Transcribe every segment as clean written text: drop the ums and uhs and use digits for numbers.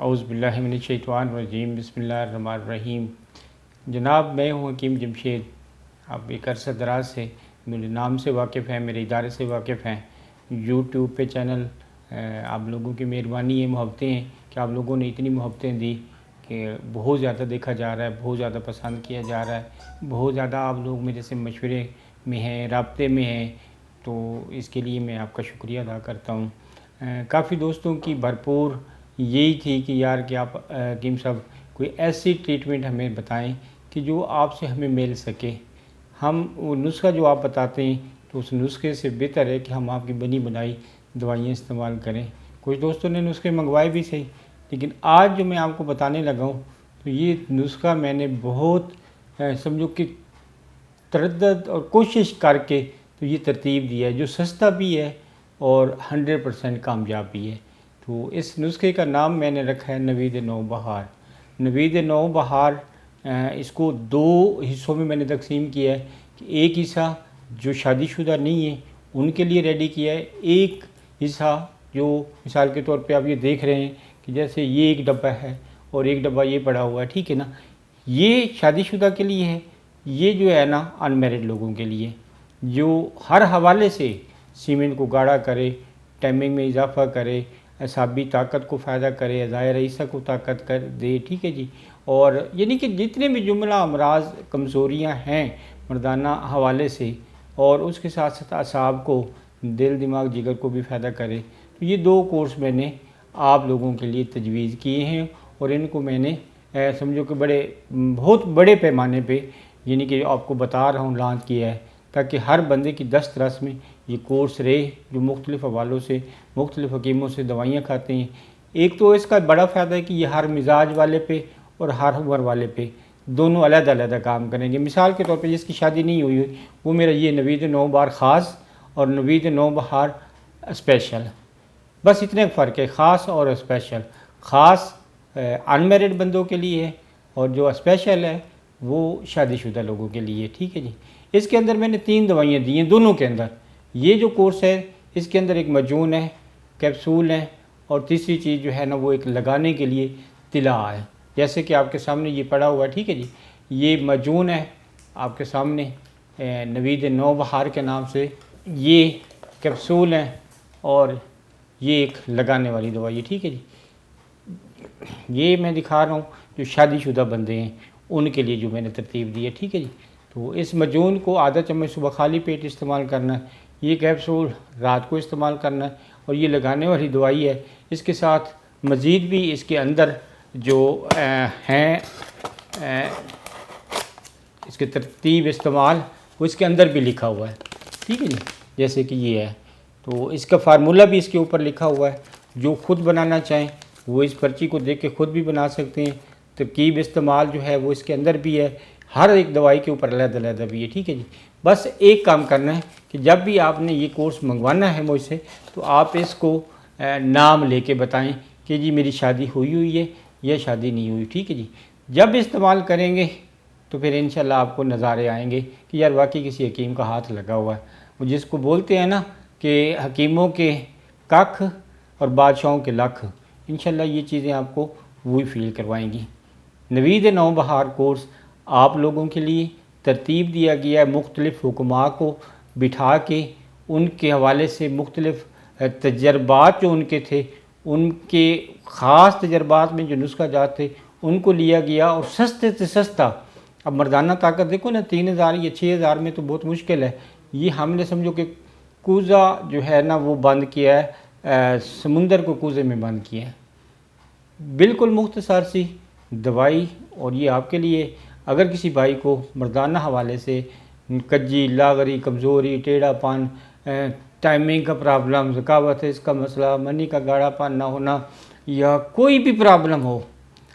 औज़ुबिल्लाहि मिनश्शैतानिर्रजीम बिस्मिल्लाहिर्रहमानिर्रहीम। जनाब, मैं हूँ हकीम जमशेद। आप एक अरसा दराज से मेरे नाम से वाकिफ़ हैं, मेरे इदारे से वाकिफ़ हैं। यूट्यूब पे चैनल आप लोगों की मेहरबानी है, मोहब्बतें हैं कि आप लोगों ने इतनी मोहब्बतें दी कि बहुत ज़्यादा देखा जा रहा है, बहुत ज़्यादा पसंद किया जा रहा है, बहुत ज़्यादा आप लोग मेरे से मशवरे में हैं, राब्ते में हैं। तो इसके लिए मैं आपका शुक्रिया अदा करता हूँ। काफ़ी दोस्तों की भरपूर यही थी कि यार कि आप हकीम साहब कोई ऐसी ट्रीटमेंट हमें बताएं कि जो आपसे हमें मिल सके। हम वो नुस्खा जो आप बताते हैं तो उस नुस्खे से बेहतर है कि हम आपकी बनी बनाई दवाइयाँ इस्तेमाल करें। कुछ दोस्तों ने नुस्खे मंगवाए भी सही, लेकिन आज जो मैं आपको बताने लगा हूँ तो ये नुस्खा मैंने बहुत समझो कि तरद्दुद और कोशिश करके तो ये तरतीब दिया है, जो सस्ता भी है और 100% कामयाब भी है। तो इस नुस्खे का नाम मैंने रखा है नवीद नौबहार। नवीद नौबहार इसको दो हिस्सों में मैंने तकसीम किया है कि एक हिस्सा जो शादीशुदा नहीं है उनके लिए रेडी किया है, एक हिस्सा जो मिसाल के तौर पे आप ये देख रहे हैं कि जैसे ये एक डब्बा है और एक डब्बा ये पड़ा हुआ है, ठीक है ना। ये शादीशुदा के लिए है, ये जो है ना अनमैरिड लोगों के लिए, जो हर हवाले से सीमेंट को गाढ़ा करे, टाइमिंग में इजाफा करे, असाबी ताकत को फ़ायदा करे, अज़ाय रईसा को ताकत कर दे, ठीक है जी। और यानी कि जितने भी जुमला अमराज कमज़ोरियाँ हैं मर्दाना हवाले से, और उसके साथ साथ असाब को, दिल दिमाग जिगर को भी फ़ायदा करे। तो ये दो कोर्स मैंने आप लोगों के लिए तजवीज़ किए हैं और इनको मैंने समझो कि बहुत बड़े पैमाने पे यानी कि आपको बता रहा हूँ लॉन्च किया है, ताकि हर बंदे की दस्तरस में ये कोर्स रहे जो मुख्तलिफ़ हवालों से मुख्तलिफ़ हकीमों से दवाइयाँ खाते हैं। एक तो इसका बड़ा फ़ायदा है कि ये हर मिजाज वाले पे और हर उम्र वाले पे दोनों अलग-अलग काम करेंगे। मिसाल के तौर पे जिसकी शादी नहीं हुई हुई वो मेरा ये नवीद नौबहार ख़ास और नवीद नौबहार स्पेशल, बस इतने फ़र्क है, ख़ास और स्पेशल। ख़ास अनमैरिड बंदों के लिए है और जो स्पेशल है वो शादीशुदा लोगों के लिए, ठीक है जी। इसके अंदर मैंने 3 दवाइयाँ दी हैं दोनों के अंदर। ये जो कोर्स है इसके अंदर एक मजून है, कैप्सूल है और तीसरी चीज़ जो है ना वो एक लगाने के लिए तिला है, जैसे कि आपके सामने ये पड़ा हुआ है, ठीक है जी। ये मजून है आपके सामने नवीद नौबहार के नाम से, ये कैप्सूल है और ये एक लगाने वाली दवाई है, ठीक है जी। ये मैं दिखा रहा हूँ जो शादीशुदा बंदे हैं उनके लिए जो मैंने तरतीब दी है, ठीक है जी। तो इस मजून को आधा चम्मच सुबह खाली पेट इस्तेमाल करना है, ये कैप्सूल रात को इस्तेमाल करना है और ये लगाने वाली दवाई है। इसके साथ मज़ीद भी इसके अंदर जो हैं इसके तरतीब इस्तेमाल वो इसके अंदर भी लिखा हुआ है, ठीक है जी। जैसे कि ये है तो इसका फार्मूला भी इसके ऊपर लिखा हुआ है। जो ख़ुद बनाना चाहें वो इस पर्ची को देख के ख़ुद भी बना सकते हैं। तरकीब इस्तेमाल जो है वो इसके अंदर भी है, हर एक दवाई के ऊपर अलग-अलग भी है, ठीक है जी। बस एक काम करना है कि जब भी आपने ये कोर्स मंगवाना है मुझसे तो आप इसको नाम लेके बताएं कि जी मेरी शादी हुई हुई है या शादी नहीं हुई, ठीक है जी। जब इस्तेमाल करेंगे तो फिर इंशाल्लाह आपको नज़ारे आएंगे कि यार वाकई किसी हकीम का हाथ लगा हुआ है। वो जिसको बोलते हैं ना कि हकीमों के कख और बादशाहों के लख, इंशाल्लाह ये चीज़ें आपको वही फील करवाएंगी। नवीद नौबहार कोर्स आप लोगों के लिए तरतीब दिया गया है, मुख्तलिफ़ हुक्मा को बिठा के उनके हवाले से मुख्तलिफ़ तजर्बात जो उनके थे, उनके ख़ास तजर्बात में जो नुस्खा जात थे उनको लिया गया और सस्ते से सस्ता। अब मर्दाना ताकत देखो ना 3000 या 6000 में तो बहुत मुश्किल है। ये हमने समझो कि कूज़ा जो है ना वो बंद किया है, समुंदर को कूज़े में बंद किया है। बिल्कुल मुख्तसर सी दवाई, और ये आपके लिए अगर किसी भाई को मर्दाना हवाले से कज्जी लागरी कमज़ोरी टेढ़ापन टाइमिंग का प्रॉब्लम ज़कावत है इसका मसला मनी का गाढ़ापन ना होना या कोई भी प्रॉब्लम हो।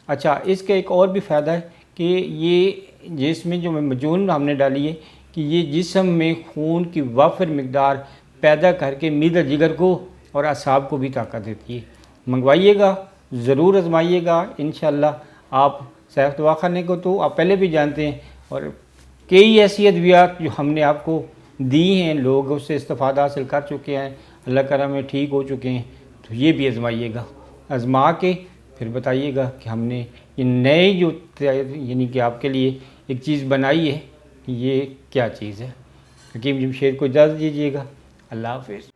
अच्छा, इसका एक और भी फ़ायदा है कि ये जिसमें जो मजून हमने डाली है कि ये जिस्म में खून की वाफिर मकदार पैदा करके मीदा जिगर को और असाब को भी ताकत देती है। मंगवाइएगा, ज़रूर आजमाइएगा, इंशाल्लाह आप सैफ दवाखाने को तो आप पहले भी जानते हैं और कई ऐसी अद्वियात जो हमने आपको दी हैं लोग उससे इस्तेफ़ादा हासिल कर चुके हैं, अल्लाह करम में ठीक हो चुके हैं। तो ये भी आजमाइएगा, आजमा के फिर बताइएगा कि हमने ये नए जो यानी कि आपके लिए एक चीज़ बनाई है, ये क्या चीज़ है। हकीम जमशेद को इजाज़त दीजिएगा। अल्लाह हाफ़िज़।